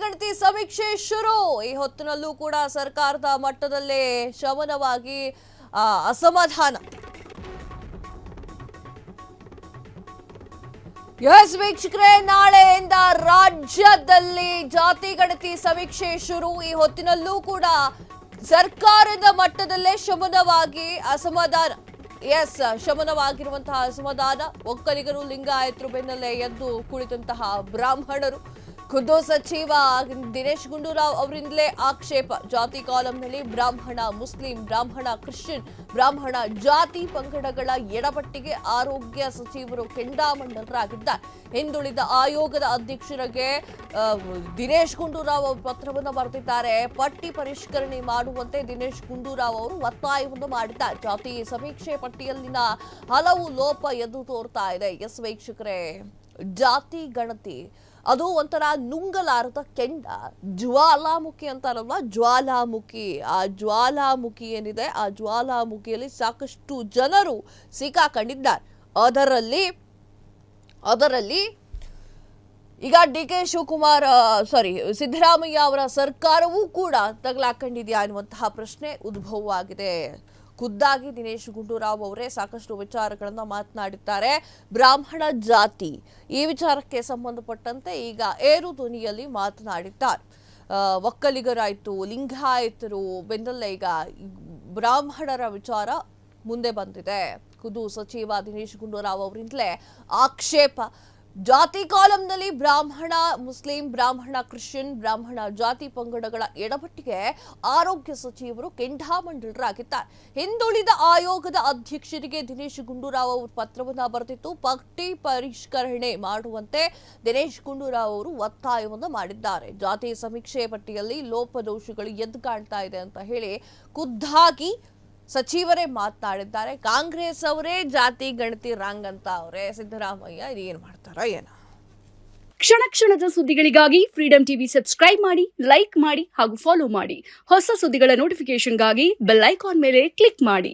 ಗಣತಿ ಸಮೀಕ್ಷೆ ಶುರು. ಈ ಹೊತ್ತಿನಲ್ಲೂ ಕೂಡ ಸರ್ಕಾರದ ಮಟ್ಟದಲ್ಲೇ ಶಮನವಾಗಿ ಅಸಮಾಧಾನ. ಎಸ್ ವೀಕ್ಷಕರೇ, ನಾಳೆಯಿಂದ ರಾಜ್ಯದಲ್ಲಿ ಜಾತಿ ಗಣತಿ ಸಮೀಕ್ಷೆ ಶುರು. ಈ ಹೊತ್ತಿನಲ್ಲೂ ಕೂಡ ಸರ್ಕಾರದ ಮಟ್ಟದಲ್ಲೇ ಶಮನವಾಗಿ ಅಸಮಾಧಾನ. ಶಮನವಾಗಿರುವಂತಹ ಅಸಮಾಧಾನ. ಒಕ್ಕಲಿಗರು, ಲಿಂಗಾಯತರು ಬೆನ್ನಲ್ಲೇ ಎದ್ದು ಕುಳಿತಂತಹ ಬ್ರಾಹ್ಮಣರು. ಖುದ್ದು ಸಚಿವ ದಿನೇಶ್ ಗುಂಡೂರಾವ್ ಅವರಿಂದಲೇ ಆಕ್ಷೇಪ. ಜಾತಿ ಕಾಲಂನಲ್ಲಿ ಬ್ರಾಹ್ಮಣ, ಮುಸ್ಲಿಂ, ಬ್ರಾಹ್ಮಣ, ಕ್ರಿಶ್ಚಿಯನ್, ಬ್ರಾಹ್ಮಣ ಜಾತಿ ಪಂಗಡಗಳ ಎಡಪಟ್ಟಿಗೆ ಆರೋಗ್ಯ ಸಚಿವರು ಕೆಂಡಾಮಂಡಲರಾಗಿದ್ದಾರೆ. ಹಿಂದುಳಿದ ಆಯೋಗದ ಅಧ್ಯಕ್ಷರಿಗೆ ದಿನೇಶ್ ಗುಂಡೂರಾವ್ ಅವರು ಪತ್ರವನ್ನು ಬರೆದಿದ್ದಾರೆ. ಪಟ್ಟಿ ಪರಿಷ್ಕರಣೆ ಮಾಡುವಂತೆ ದಿನೇಶ್ ಗುಂಡೂರಾವ್ ಅವರು ಒತ್ತಾಯವನ್ನು ಮಾಡಿದ್ದಾರೆ. ಜಾತಿ ಸಮೀಕ್ಷೆ ಪಟ್ಟಿಯಲ್ಲಿನ ಹಲವು ಲೋಪ ಎದ್ದು ತೋರ್ತಾ ಇದೆ. ಎಸ್ ವೀಕ್ಷಕರೇ, ಜಾತಿ ಗಣತಿ ಅದು ಒಂಥರ ನುಂಗಲಾರದ ಕೆಂಡ, ಜ್ವಾಲಾಮುಖಿ ಅಂತಾರಲ್ಲ, ಜ್ವಾಲಾಮುಖಿ. ಆ ಜ್ವಾಲಾಮುಖಿ ಏನಿದೆ, ಆ ಜ್ವಾಲಾಮುಖಿಯಲ್ಲಿ ಸಾಕಷ್ಟು ಜನರು ಸಿಕ್ಕಾಕೊಂಡಿದ್ದಾರೆ. ಅದರಲ್ಲಿ ಈಗ ಡಿ.ಕೆ. ಶಿವಕುಮಾರ್ ಸಿದ್ದರಾಮಯ್ಯ ಅವರ ಸರ್ಕಾರವೂ ಕೂಡ ತಗಲಾಕೊಂಡಿದೆಯಾ ಅನ್ನುವಂತಹ ಪ್ರಶ್ನೆ ಉದ್ಭವವಾಗಿದೆ. ಖುದ್ದಾಗಿ ದಿನೇಶ್ ಗುಂಡೂರಾವ್ ಅವರೇ ಸಾಕಷ್ಟು ವಿಚಾರಗಳನ್ನ ಮಾತನಾಡಿದ್ದಾರೆ. ಬ್ರಾಹ್ಮಣ ಜಾತಿ ಈ ವಿಚಾರಕ್ಕೆ ಸಂಬಂಧಪಟ್ಟಂತೆ ಈಗ ಏರು ಧ್ವನಿಯಲ್ಲಿ ಮಾತನಾಡಿದ್ದಾರೆ. ಒಕ್ಕಲಿಗರಾಯ್ತು, ಲಿಂಗಾಯತರು ಬೆನ್ನಲ್ಲೇ ಈಗ ಬ್ರಾಹ್ಮಣರ ವಿಚಾರ ಮುಂದೆ ಬಂದಿದೆ. ಖುದ್ದು ಸಚಿವ ದಿನೇಶ್ ಗುಂಡೂರಾವ್ ಅವರಿಂದಲೇ ಆಕ್ಷೇಪ. ಜಾತಿ ಕಾಲಂನಲ್ಲಿ ಬ್ರಾಹ್ಮಣ, ಮುಸ್ಲಿಂ, ಬ್ರಾಹ್ಮಣ, ಕ್ರಿಶ್ಚಿಯನ್, ಬ್ರಾಹ್ಮಣ ಜಾತಿ ಪಂಗಡಗಳ ಎಡಪಟ್ಟಿಗೆ ಆರೋಗ್ಯ ಸಚಿವರು ಕೆಂಡಾಮಂಡಲರಾಗಿದ್ದಾರೆ. ಹಿಂದುಳಿದ ಆಯೋಗದ ಅಧ್ಯಕ್ಷರಿಗೆ ದಿನೇಶ್ ಗುಂಡೂರಾವ್ ಅವರು ಪತ್ರವನ್ನು ಬರೆದಿತ್ತು. ಪಟ್ಟಿ ಪರಿಷ್ಕರಣೆ ಮಾಡುವಂತೆ ದಿನೇಶ್ ಗುಂಡೂರಾವ್ ಅವರು ಒತ್ತಾಯವನ್ನು ಮಾಡಿದ್ದಾರೆ. ಜಾತಿ ಸಮೀಕ್ಷೆ ಪಟ್ಟಿಯಲ್ಲಿ ಲೋಪದೋಷಗಳು ಎದ್ದು ಕಾಣ್ತಾ ಇದೆ ಅಂತ ಹೇಳಿ ಖುದ್ದಾಗಿ ಸಚಿವರೇ ಮಾತನಾಡಿದ್ದಾರೆ. ಕಾಂಗ್ರೆಸ್ ಅವರೇ ಜಾತಿ ಗಣತಿ ರಾಂಗ್ ಅಂತ ಅವರೇ. ಸಿದ್ದರಾಮಯ್ಯ ಏನ್ ಮಾಡ್ತಾರೋ ಏನೋ. ಕ್ಷಣ ಕ್ಷಣದ ಸುದ್ದಿಗಳಿಗಾಗಿ ಫ್ರೀಡಂ ಟಿವಿ ಸಬ್ಸ್ಕ್ರೈಬ್ ಮಾಡಿ, ಲೈಕ್ ಮಾಡಿ ಹಾಗೂ ಫಾಲೋ ಮಾಡಿ. ಹೊಸ ಸುದ್ದಿಗಳ ನೋಟಿಫಿಕೇಶನ್ಗಾಗಿ ಬೆಲ್ ಐಕಾನ್ ಮೇಲೆ ಕ್ಲಿಕ್ ಮಾಡಿ.